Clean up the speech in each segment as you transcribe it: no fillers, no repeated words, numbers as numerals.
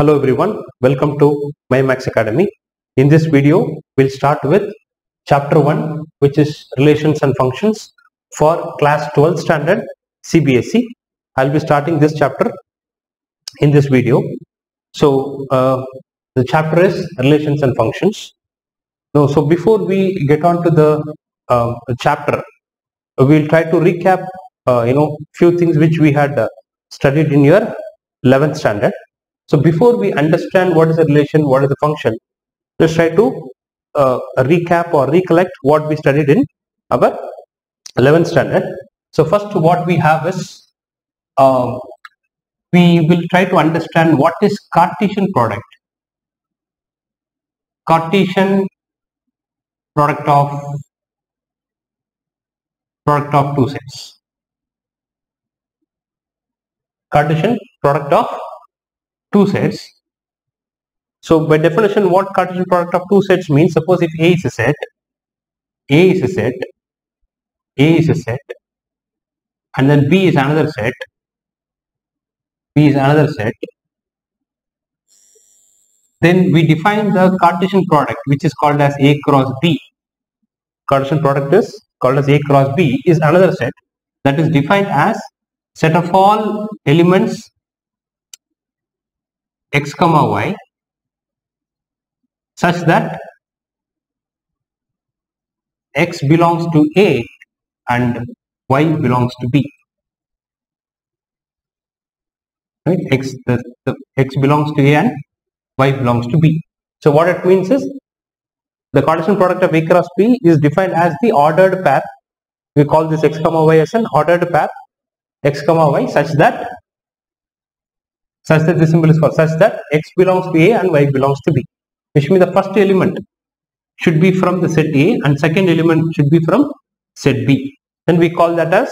Hello everyone, welcome to MyMax Academy. In this video, we'll start with chapter 1, which is relations and functions for class 12 standard CBSE. I'll be starting this chapter in this video. So the chapter is relations and functions. So before we get on to the chapter, we'll try to recap few things which we had studied in your 11th standard. So before we understand what is a relation, what is a function, let's try to recap or recollect what we studied in our 11th standard. So first what we have is, we will try to understand what is Cartesian product. Cartesian product of two sets. Cartesian product of two sets. So by definition, what Cartesian product of two sets means, suppose if A is a set, A is a set, A is a set, and then B is another set, B is another set, then we define the Cartesian product, which is called as A cross B. Cartesian product is called as A cross B, is another set that is defined as set of all elements x comma y such that x belongs to A and y belongs to B. Right? The x belongs to A and y belongs to B. So what it means is, the Cartesian product of A cross B is defined as the ordered pair. We call this x comma y as an ordered pair x comma y such that this symbol is for such that x belongs to A and y belongs to B, which means the first element should be from the set A and second element should be from set B. Then we call that as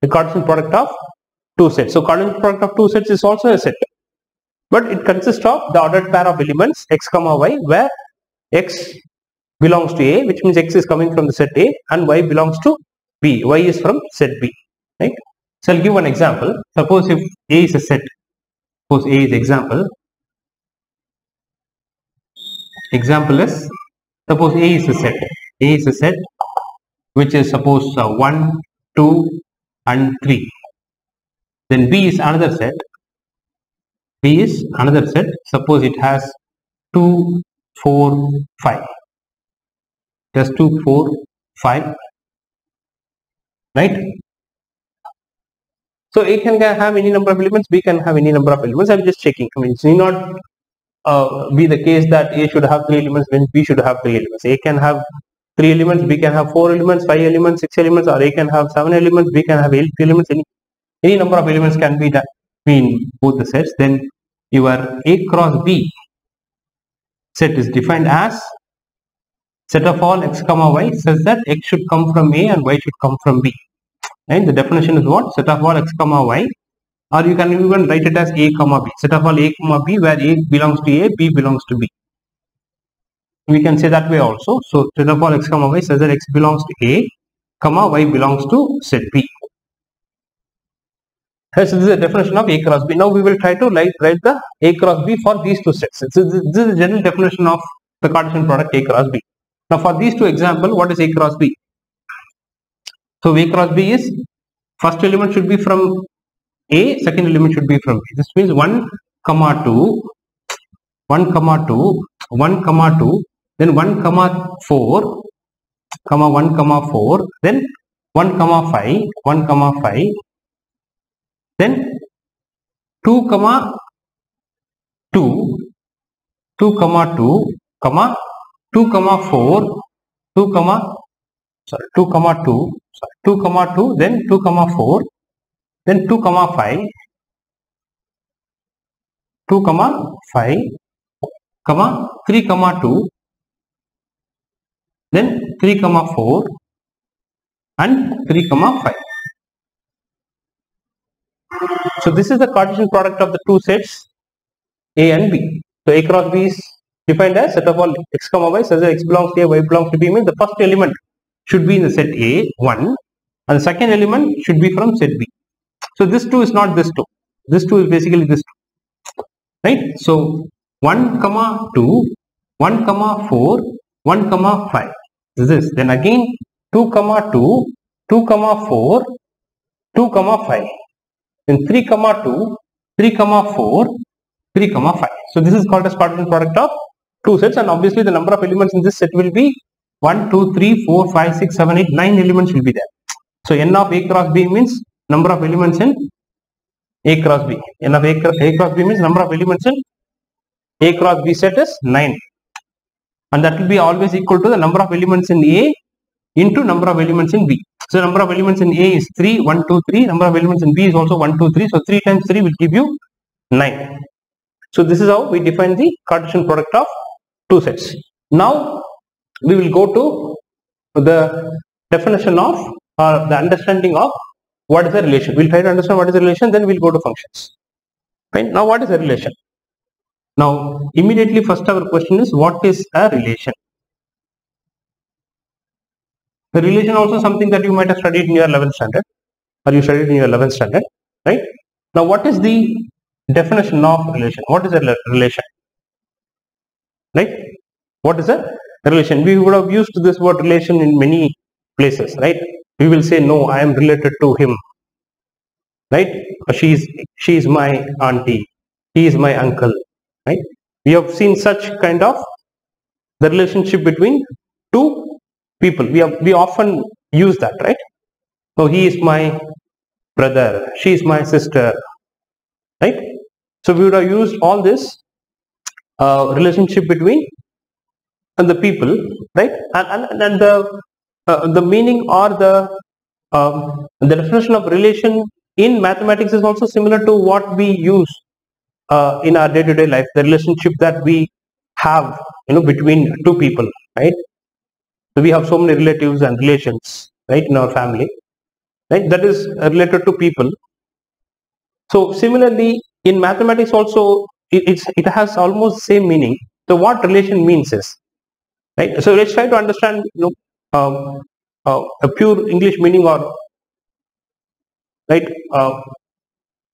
the Cartesian product of two sets. So Cartesian product of two sets is also a set, but it consists of the ordered pair of elements x comma y, where x belongs to A, which means x is coming from the set A, and y belongs to B, y is from set B. Right? So I'll give one example. Suppose if A is a set, suppose A is example. Example is, suppose A is a set. A is a set which is suppose 1, 2 and 3. Then B is another set. B is another set. Suppose it has 2, 4, 5. Just 2, 4, 5. Right? So A can have any number of elements, B can have any number of elements. I'm just checking. I mean, it need not be the case that A should have 3 elements when B should have 3 elements. A can have 3 elements, B can have 4 elements, 5 elements, 6 elements, or A can have 7 elements, B can have 8 elements. Any number of elements can be that in both the sets. Then your A cross B set is defined as set of all x comma y such that x should come from A and y should come from B. Right? The definition is what? Set of all x comma y, or you can even write it as A comma B. Set of all A comma B, where A belongs to A, B belongs to B. We can say that way also. So set of all x comma y says that x belongs to A, comma y belongs to set B. So this is the definition of A cross B. Now we will try to write the A cross B for these two sets. So this is the general definition of the Cartesian product A cross B. Now for these two examples, what is A cross B? So A cross B is, first element should be from A, second element should be from B. This means 1, 2, 1, 2, 1, 2, then 1, 4, 1, 4, then 1, 5, 1, 5, then 2, 2, 2, 2, 2, 4, 2, then 2, 4, then 2, 5, 2, 5, 3, 2, then 3, 4, and 3, 5. So this is the Cartesian product of the two sets A and B. So A cross B is defined as set of all x comma y such that x belongs to A, y belongs to B, means the first element should be in the set A, 1, and the second element should be from set B. So this 2 is not this 2. This 2 is basically this 2. right? So 1 comma 2, 1 comma 4, 1 comma 5. This is then again 2 comma 2, 2 comma 4, 2 comma 5. Then 3 comma 2, 3 comma 4, 3 comma 5. So this is called as partition product of two sets, and obviously the number of elements in this set will be 1, 2, 3, 4, 5, 6, 7, 8, 9 elements will be there. So n of A cross B means number of elements in A cross B. N of A cross B means number of elements in A cross B set is 9. And that will be always equal to the number of elements in A into number of elements in B. So number of elements in A is 3, 1, 2, 3. Number of elements in B is also 1, 2, 3. So 3 times 3 will give you 9. So this is how we define the Cartesian product of two sets. Now we will go to the definition of or the understanding of what is a relation. We'll try to understand what is a relation, then we'll go to functions. Right? Now what is a relation? Now immediately first our question is, what is a relation? The relation also something that you might have studied in your 11th standard, or you studied in your 11th standard, right? Now what is the definition of relation? What is a relation? Right? What is a relation? We would have used this word relation in many places, right? We will say, no, I am related to him, right? She is my auntie, he is my uncle, right? We have seen such kind of the relationship between two people. We often use that, right? So he is my brother, she is my sister, right? So we would have used all this relationship between the people, right? And the meaning or the definition of relation in mathematics is also similar to what we use in our day-to-day life. The relationship that we have, between two people, right? So we have so many relatives and relations, right, in our family, right? That is related to people. So similarly, in mathematics also, it has almost same meaning. So what relation means is, right? So let's try to understand, a pure English meaning, or right,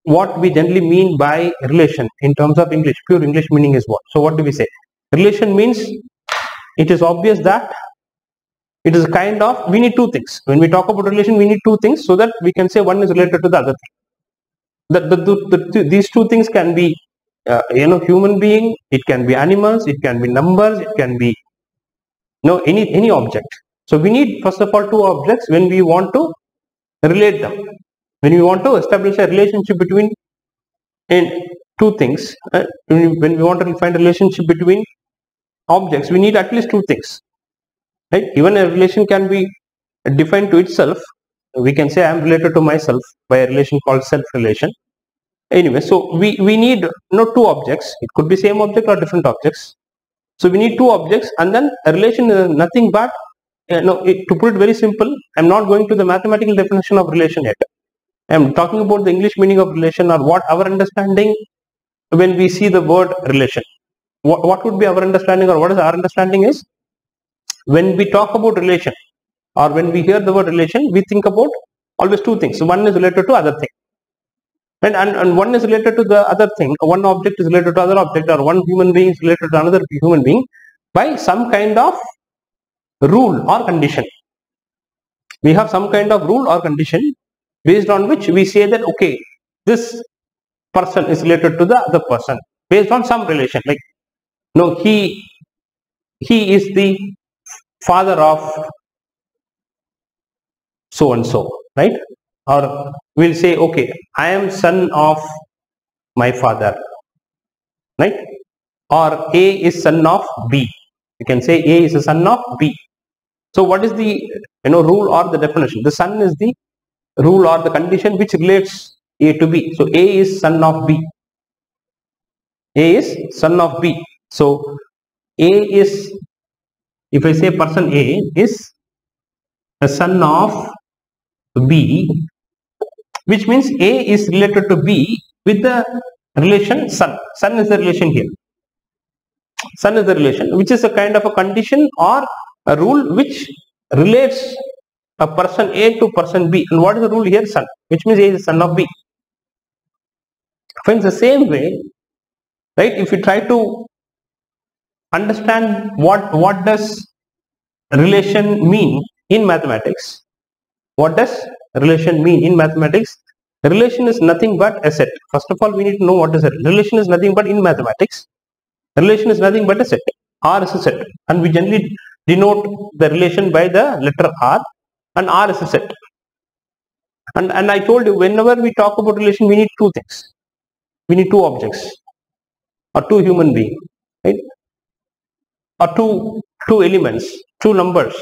what we generally mean by relation in terms of English. Pure English meaning is what? So what do we say? Relation means, it is obvious that it is a kind of, we need two things. When we talk about relation, we need two things so that we can say one is related to the other thing. These two things can be, human being, it can be animals, it can be numbers, it can be, any object. So we need first of all two objects when we want to relate them. When we want to establish a relationship between two things, when we want to find a relationship between objects, we need at least two things. Right? Even a relation can be defined to itself. We can say I am related to myself by a relation called self-relation. Anyway, so we need two objects. It could be same object or different objects. So we need two objects, and then a relation is nothing but, to put it very simple, I am not going to the mathematical definition of relation yet. I am talking about the English meaning of relation, or what our understanding when we see the word relation. What would be our understanding, or what is our understanding is, when we talk about relation, or when we hear the word relation, we think about always two things. So one is related to other thing, and one is related to the other thing. One object is related to other object, or one human being is related to another human being by some kind of rule or condition. We have some kind of rule or condition based on which we say that, okay, this person is related to the other person based on some relation. Like, he is the father of so and so, right? Or we'll say, okay, I am son of my father, right? Or A is son of B. You can say A is a son of B. So what is the rule or the definition? The son is the rule or the condition which relates A to B. So A is son of B. A is son of B. So A is, if I say person A is a son of B, which means A is related to B with the relation son. Son is the relation here. Son is the relation, which is a kind of a condition or a rule which relates a person A to person B. And what is the rule here? Son, which means A is son of B. Friends, the same way, right? If you try to understand what does relation mean in mathematics, what does relation mean in mathematics? Relation is nothing but a set. First of all, we need to know what is a relation. Is nothing but in mathematics, relation is nothing but a set. R is a set, and we generally denote the relation by the letter R, and R is a set. And I told you, whenever we talk about relation, we need two things. We need two objects, or two human beings, right? Or two elements, two numbers,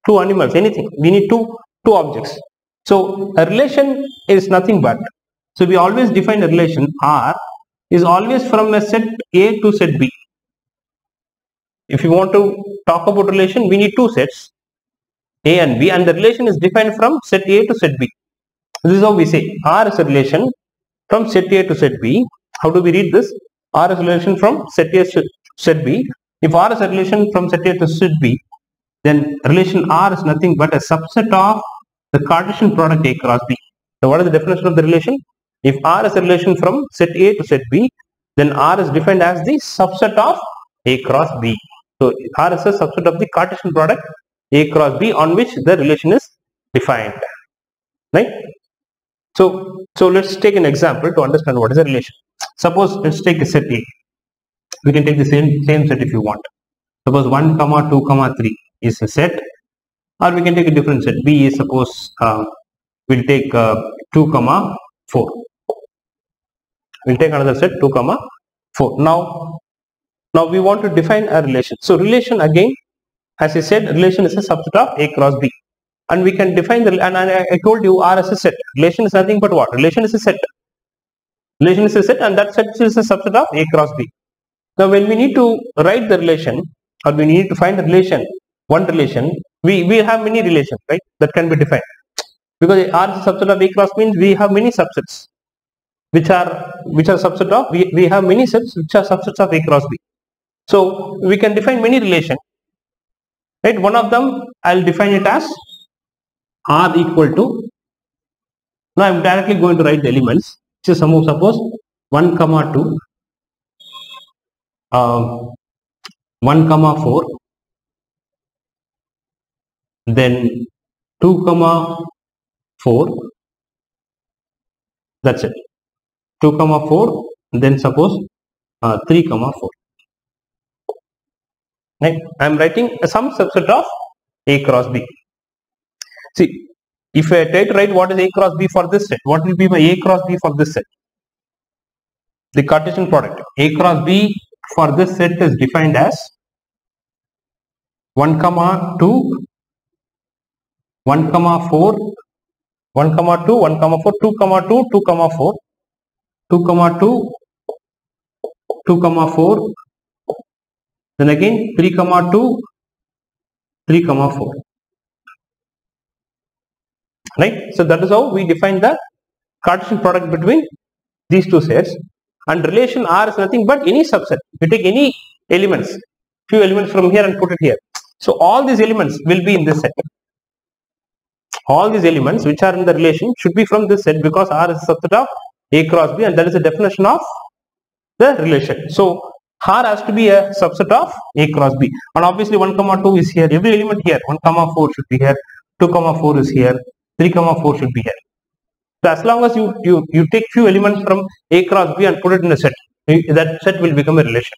two animals, anything. We need two objects. So a relation is nothing but, so we always define a relation. R is always from a set A to set B. If you want to talk about relation, we need two sets, A and B, and the relation is defined from set A to set B. This is how we say R is a relation from set A to set B. How do we read this? R is a relation from set A to set B. If R is a relation from set A to set B, then relation R is nothing but a subset of the Cartesian product A cross B. So what is the definition of the relation? If R is a relation from set A to set B, then R is defined as the subset of A cross B. So R is a subset of the Cartesian product A cross B on which the relation is defined, right? So let's take an example to understand what is a relation. Suppose let's take a set A. We can take the same set if you want. Suppose 1, 2, 3 is a set, or we can take a different set. B is, suppose we'll take 2, 4. We'll take another set 2, 4. Now we want to define a relation. So relation, again, as I said, relation is a subset of A cross B, and we can define the, and I told you R as a set. Relation is nothing but what? Relation is a set. Relation is a set, and that set is a subset of A cross B. Now when we need to write the relation, or we need to find the relation, one relation, we have many relations, right, that can be defined. Because R is a subset of A cross means we have many subsets which are subset of, we have many sets which are subsets of A cross B. So we can define many relations, right? One of them I'll define it as R equal to, now I'm directly going to write the elements. So suppose 1, 2, 1, 4, then 2, 4, that's it. 2, 4, then suppose 3, 4. Right? I am writing some subset of A cross B. See, if I try to write what is A cross B for this set, what will be my A cross B for this set? The Cartesian product. A cross B for this set is defined as 1, 2, 1, 4, 1, 2, 1, 4, 2, 2, 2, 4, 2, 2, 2, 4, then again 3, 2, 3, 4. Right? So that is how we define the Cartesian product between these two sets. And relation R is nothing but any subset. You take any elements, few elements from here and put it here. So all these elements will be in this set. All these elements which are in the relation should be from this set, because R is a subset of A cross B, and that is the definition of the relation. So R has to be a subset of A cross B, and obviously 1, 2 is here. Every element here, 1, 4 should be here, 2, 4 is here, 3, 4 should be here. So as long as you take few elements from A cross B and put it in a set, that set will become a relation.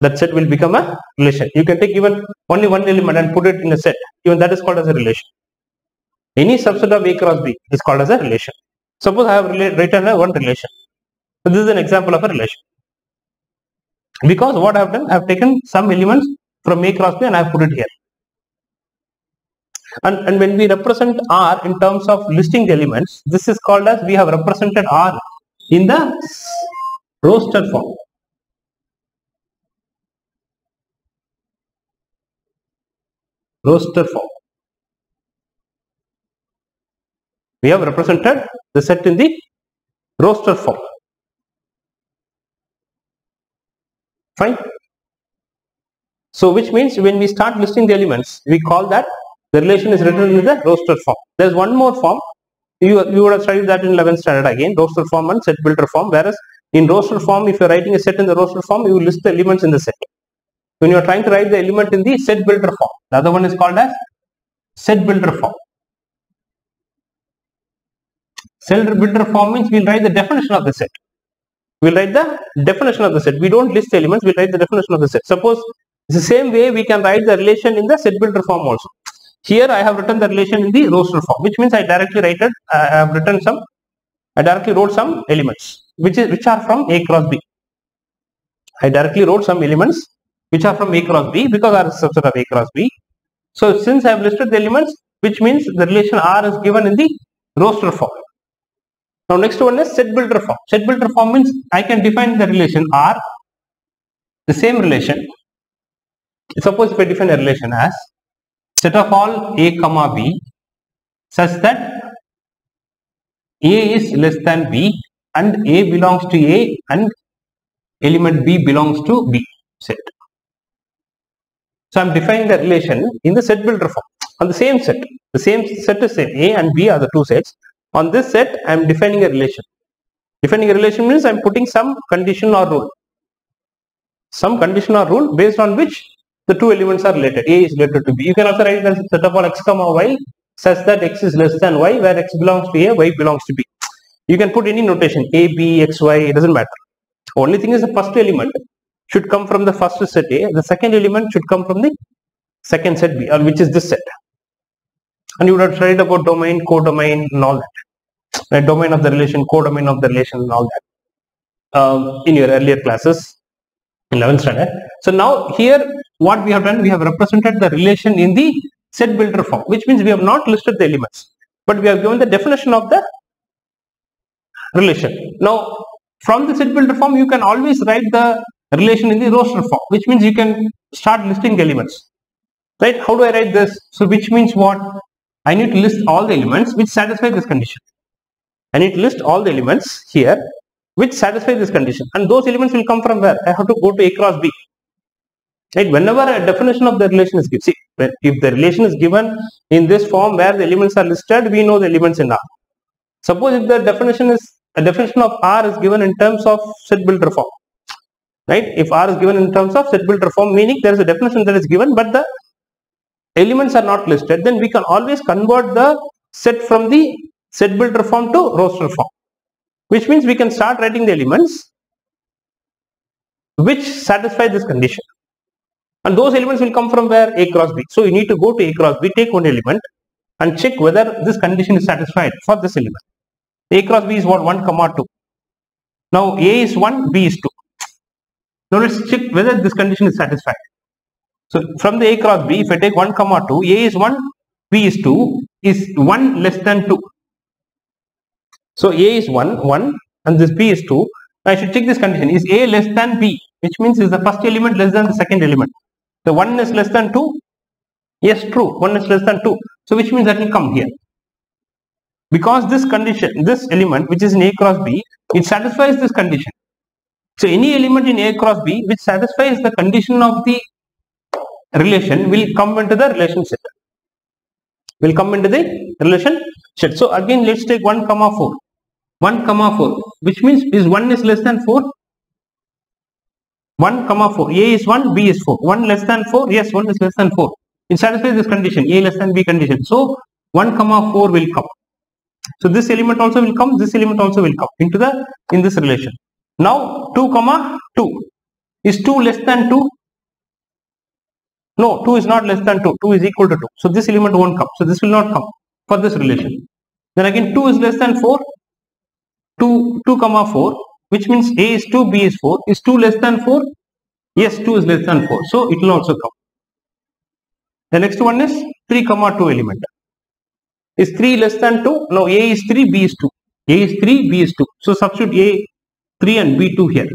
That set will become a relation. You can take even only one element and put it in a set. Even that is called as a relation. Any subset of A cross B is called as a relation. Suppose I have written one relation. So this is an example of a relation. Because what I have done, I have taken some elements from A cross B and I have put it here. And when we represent R in terms of listing the elements, this is called as, we have represented R in the roster form. Roster form. We have represented the set in the roster form. Fine. So which means when we start listing the elements, we call that the relation is written in the roster form. There is one more form. You would have studied that in 11th standard again, roster form and set builder form, whereas In roster form, if you are writing a set in the roster form, you will list the elements in the set. When you are trying to write the element in the set builder form, the other one is called as set builder form. Set builder form means we will write the definition of the set. We will write the definition of the set. We don't list the elements, we will write the definition of the set. Suppose it's the same way we can write the relation in the set builder form also. Here I have written the relation in the roster form, which means I directly wrote some elements which are from A cross B. I directly wrote some elements which are from A cross B because R is a subset of A cross B. So since I have listed the elements, which means the relation R is given in the roster form. Now next one is set builder form. Set builder form means I can define the relation R, the same relation. Suppose if I define a relation as set of all A comma B such that A is less than B and A belongs to A and element B belongs to B set. So I am defining the relation in the set builder form on the same set. The same set is same. A and B are the two sets. On this set, I am defining a relation. Defining a relation means I am putting some condition or rule. Some condition or rule based on which the two elements are related. A is related to B. You can also write the set of all x comma y such that x is less than y, where x belongs to A, y belongs to B. You can put any notation A, B, x, y, it doesn't matter. Only thing is the first element should come from the first set A, the second element should come from the second set B, or which is this set. And you would have studied about domain, codomain and all that. The domain of the relation, codomain of the relation and all that in your earlier classes in 11th standard. So now here what we have done, we have represented the relation in the set builder form, which means we have not listed the elements, but we have given the definition of the relation. Now from the set builder form, you can always write the relation in the roster form, which means you can start listing the elements. Right? How do I write this? So which means what? I need to list all the elements which satisfy this condition. I need to list all the elements here which satisfy this condition, and those elements will come from where? I have to go to A cross B. Right? Whenever a definition of the relation is given, see, if the relation is given in this form where the elements are listed, we know the elements in R. Suppose if the definition of R is given in terms of set builder form, right? If R is given in terms of set builder form, meaning there is a definition that is given, but the elements are not listed, then we can always convert the set from the set builder form to roster form, which means we can start writing the elements which satisfy this condition, and those elements will come from where? A cross B. So you need to go to A cross B, take one element and check whether this condition is satisfied for this element. A cross B is what? 1 comma 2. Now A is 1, B is 2. Now let's check whether this condition is satisfied. So from the A cross B, if I take 1 comma 2, A is 1, B is 2, is 1 less than 2. So A is 1 and this B is 2. I should check this condition. Is A less than B? Which means is the first element less than the second element. So 1 is less than 2. Yes, true. 1 is less than 2. So which means that will come here. Because this condition, this element which is in A cross B, it satisfies this condition. So any element in A cross B which satisfies the condition of the relation will come into the relation set. Will come into the relation set. So again let's take 1 comma 4. 1 comma 4, which means is 1 is less than 4. 1 comma 4. A is 1, B is 4. 1 less than 4. Yes, 1 is less than 4. It satisfies this condition, A less than B condition. So 1 comma 4 will come. So this element also will come. This element also will come in this relation. Now 2 comma 2. Is 2 less than 2? No, 2 is not less than 2. 2 is equal to 2. So this element won't come. So this will not come for this relation. Then again 2 is less than 4. 2 comma 4, which means A is 2, B is 4. Is 2 less than 4? Yes, 2 is less than 4. So it will also come. The next one is 3 comma 2 element. Is 3 less than 2? No, A is 3, B is 2. A is 3, B is 2. So substitute A 3 and B 2 here.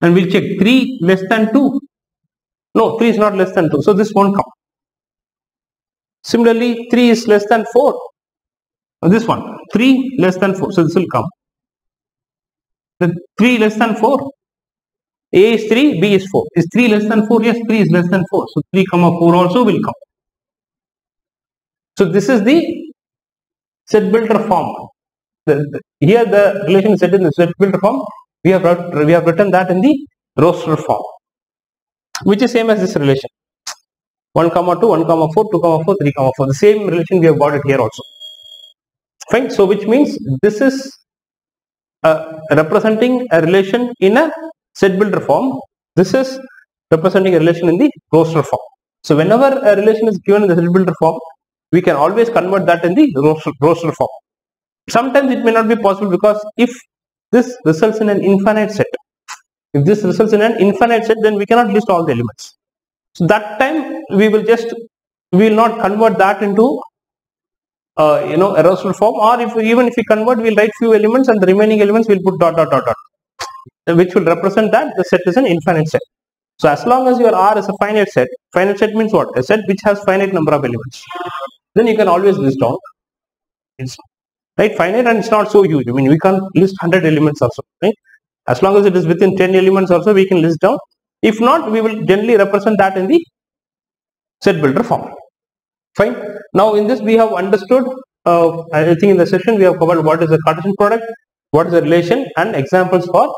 And we'll check 3 less than 2. No, 3 is not less than 2. So this won't come. Similarly, 3 is less than 4. This one, 3 less than 4. So this will come. The 3 less than 4. A is 3, B is 4. Is 3 less than 4? Yes, 3 is less than 4. So 3 comma 4 also will come. So this is the set builder form. Here the relation is set in the set builder form. we have written that in the roster form, which is same as this relation 1, 2, 1, 4, 2, 4, 3, 4. The same relation we have got it here also. Fine. So which means this is representing a relation in a set builder form. This is representing a relation in the roster form. So whenever a relation is given in the set builder form, we can always convert that in the roster form. Sometimes it may not be possible, because if this results in an infinite set, then we cannot list all the elements. So that time we will not convert that into a roster form, or even if we convert, we'll write few elements and the remaining elements we'll put dot, which will represent that the set is an infinite set. So as long as your R is a finite set means what? A set which has finite number of elements. Then you can always list down. It's right, finite, and it's not so huge. I mean, we can't list 100 elements also. Right? As long as it is within 10 elements also, we can list down. If not, we will generally represent that in the set builder form. Fine. Now in this we have understood, I think in the session we have covered what is a Cartesian product, what is a relation, and examples for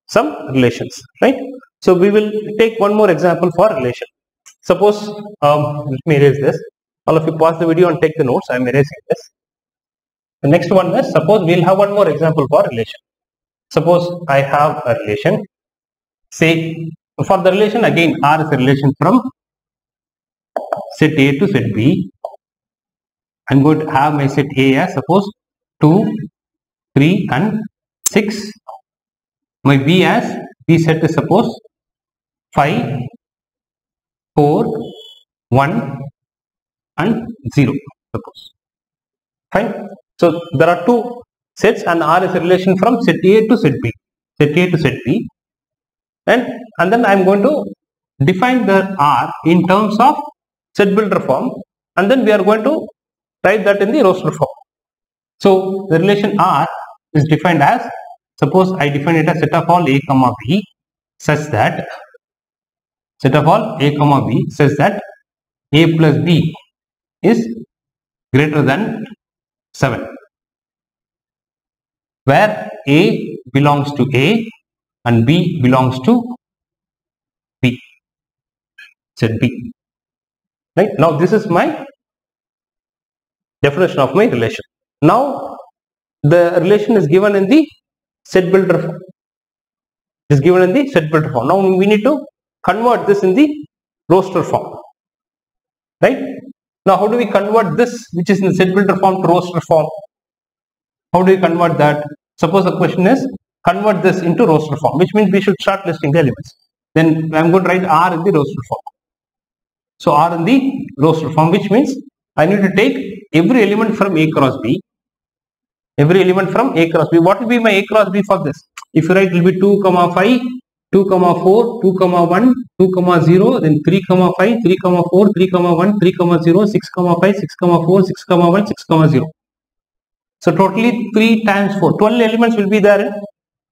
some relations. Right. So we will take one more example for relation. Suppose, let me erase this. All of you pause the video and take the notes. I am erasing this. The next one is, suppose we'll have one more example for relation. Suppose I have a relation. Say for the relation, again R is a relation from set A to set B. I'm going to have my set A as suppose 2, 3 and 6. My B as B set is suppose 5, 4, 1 and 0, suppose. Fine. So there are two sets, and R is a relation from set A to set B. And then I am going to define the R in terms of set builder form, and then we are going to write that in the roster form. So the relation R is defined as, suppose I define it as set of all A comma B such that A plus B is greater than 7, where A belongs to A and B belongs to B, set B. Right. Now this is my definition of my relation. Now the relation is given in the set builder form. Now we need to convert this in the roster form. Right. Now how do we convert this which is in the set builder form to roster form? How do we convert that? Suppose the question is convert this into roster form, which means we should start listing the elements. Then I am going to write R in the roster form. So R in the roster form, which means I need to take every element from A cross B. What will be my A cross B for this? If you write, it will be 2, 5, 2, 4, 2, 1, 2, 0, then 3, 5, 3, 4, 3, 1, 3, 0, 6, 5, 6, 4, 6, 1, 6, 0. So totally 3 times 4, 12 elements will be there in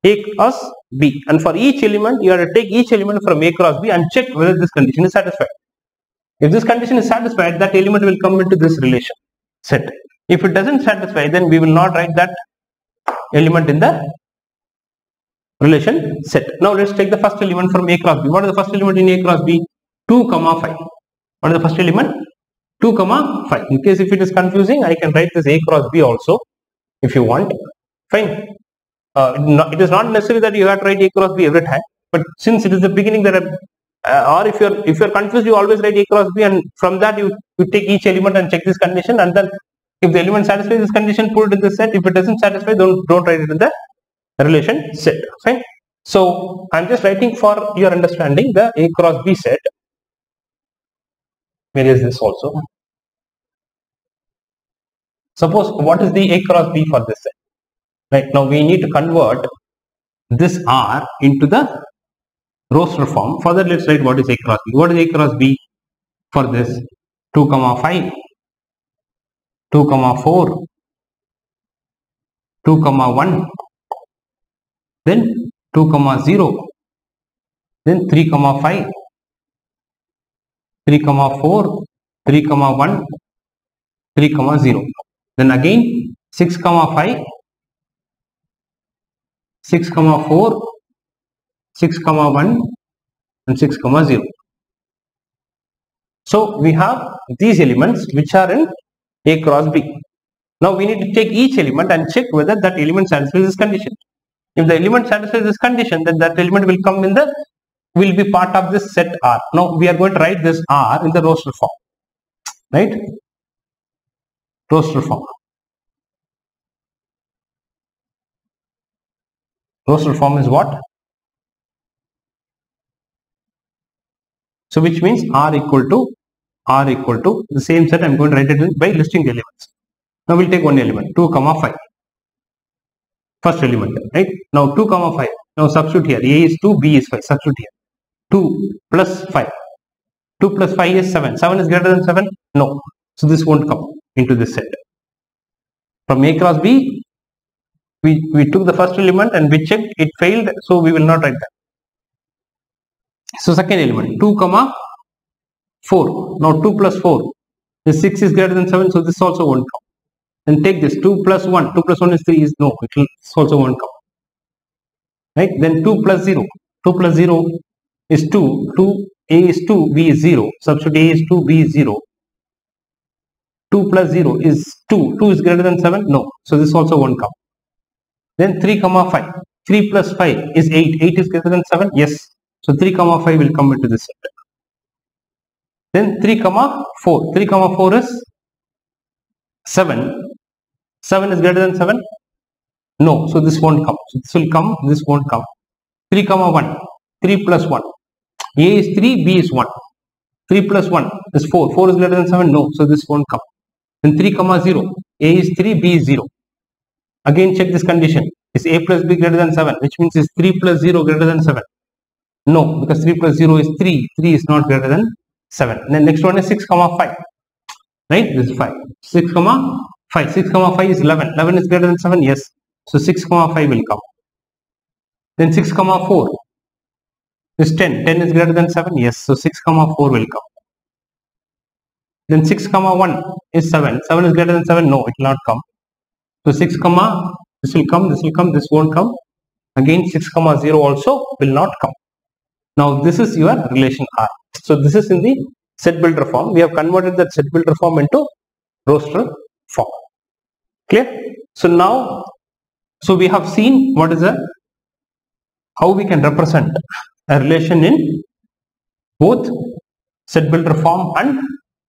A cross B. And for each element, you have to take each element from A cross B and check whether this condition is satisfied. If this condition is satisfied, that element will come into this relation set. If it doesn't satisfy, then we will not write that element in the relation set. Now let's take the first element from A cross B. What is the first element in A cross B? 2, 5. What is the first element? 2, 5. In case if it is confusing, I can write this A cross B also if you want. Fine. It is not necessary that you have to write A cross B every time, but since it is the beginning, that or if you're confused, you always write A cross B, and from that you take each element and check this condition, and then if the element satisfies this condition, put it in the set. If it doesn't satisfy, don't write it in the relation set. Fine. So I'm just writing for your understanding the A cross B set. Where is this also? Suppose what is the A cross B for this set? Right. Now we need to convert this R into the roster form. For that, let's write what is A cross B. What is A cross B for this? 2, 5, 2, 4, 2, 1, then 2, 0, then 3, 5, 3, 4, 3, 1, 3, 0. Then again 6, 5, 6, 4, 6, 1 and 6, 0. So we have these elements which are in A cross B. Now we need to take each element and check whether that element satisfies this condition. If the element satisfies this condition, then that element will be part of this set R. Now we are going to write this R in the roster form, right? Roster form. Roster form is what? So which means R equal to the same set. I'm going to write it by listing the elements. Now we'll take one element, 2, 5. First element, right? Now 2, 5. Now substitute here. A is 2, B is 5. Substitute here. 2 plus 5. 2 plus 5 is 7. 7 is greater than 7? No. So this won't come into this set. From A cross B, we took the first element and we checked, it failed, so we will not write that. So second element, 2, 4. Now 2 plus 4 is 6 is greater than 7, so this also won't come. Then take this 2 plus 1. 2 plus 1 is 3 is no, it also won't come. Right? Then 2 plus 0. 2 plus 0 is 2. 2 A is 2, B is 0. Substitute A is 2, B is 0. 2 plus 0 is 2. 2 is greater than 7? No. So this also won't come. Then 3, 5. 3 plus 5 is 8. 8 is greater than 7? Yes. So 3, 5 will come into this set. Then 3, 4. 3, 4 is 7. 7 is greater than 7? No. So this won't come. So this will come. This won't come. 3, 1. 3 plus 1. A is 3, B is 1. 3 plus 1 is 4. 4 is greater than 7? No. So this won't come. Then 3, 0. A is 3, B is 0. Again check this condition. Is A plus B greater than 7? Which means is 3 plus 0 greater than 7? No. Because 3 plus 0 is 3. 3 is not greater than 7. And then next one is 6, 5. Right? This is 5. 6, 5. 6, 5 is 11. 11 is greater than 7? Yes. So 6, 5 will come. Then 6, 4 is 10. 10 is greater than 7? Yes. So 6, 4 will come. Then 6, 1 is 7. 7 is greater than 7? No, it will not come. So 6, this will come, this won't come. Again 6, 0 also will not come. Now this is your relation R. So this is in the set builder form. We have converted that set builder form into roster form. Clear? So now, we have seen how we can represent a relation in both set builder form and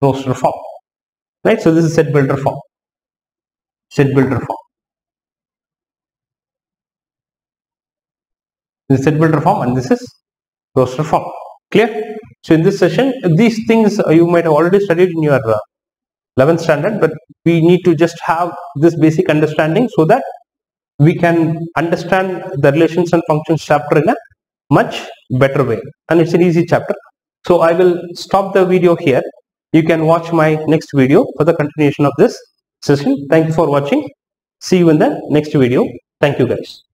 roster form. Right? So this is set builder form. Set builder form. This is set builder form and this is roster form. Clear? So in this session, these things you might have already studied in your 11th standard, but we need to just have this basic understanding so that we can understand the relations and functions chapter in a much better way. And it's an easy chapter. So I will stop the video here. You can watch my next video for the continuation of this session. Thank you for watching. See you in the next video. Thank you guys.